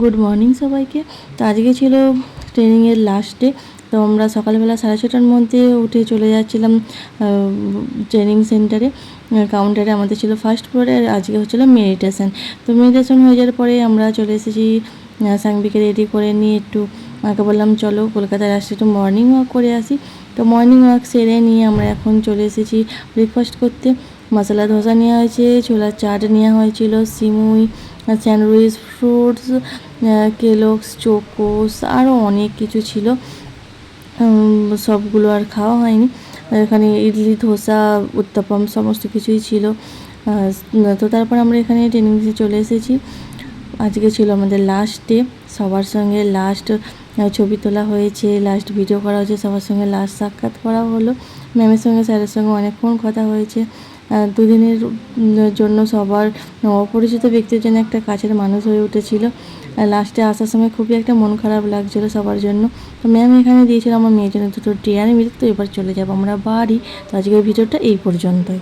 Good morning সবাইকে। তো আজকে ছিল ট্রেনিংয়ের লাস্ট ডে। তো আমরা সকালবেলা 6:30টার মধ্যে উঠে চলে যাচ্ছিলাম ট্রেনিং সেন্টারে, কাউন্টারে। আমাদের ছিল ফার্স্ট ফ্লোরে, আর আজকে হচ্ছিলো মেডিটেশন। তো মেডিটেশন হয়ে যাওয়ার পরে আমরা চলে এসেছি সাংবিকে রেডি করে নিয়ে। একটু আমাকে বললাম চলো কলকাতায় আসতে একটু মর্নিং ওয়াক করে আসি। তো মর্নিং ওয়াক সেরে নিয়ে আমরা এখন চলে এসেছি ব্রেকফাস্ট করতে। মশলা ধোসা নেওয়া হয়েছে, ছোলার চাট নেওয়া হয়েছিল, সিমুই, স্যান্ডউইচ, ফ্রুটস, কেলগস, চোকোস, আরও অনেক কিছু ছিল। সবগুলো আর খাওয়া হয়নি। এখানে ইডলি, ধোসা, উত্তপম সমস্ত কিছুই ছিল। তো তারপর আমরা এখানে ট্রেনিং চলে এসেছি। আজকে ছিল আমাদের লাস্ট ডে। সবার সঙ্গে লাস্ট ছবি তোলা হয়েছে, লাস্ট ভিডিও করা হয়েছে, সবার সঙ্গে লাস্ট সাক্ষাৎ করা হলো। ম্যামের সঙ্গে স্যারের সঙ্গে অনেকক্ষণ কথা হয়েছে। দুদিনের জন্য সবার অপরিচিত ব্যক্তির জন্য একটা কাছের মানুষ হয়ে উঠেছিল। লাস্টে আসার সময় খুবই একটা মন খারাপ লাগছিলো সবার জন্য। তো ম্যাম এখানে দিয়েছিল আমার মেয়ের জন্য দুটো টিয়ার মিল্ক। তো এবার চলে যাবো আমরা বাড়ি। তো আজকের ভিডিওটা এই পর্যন্তই।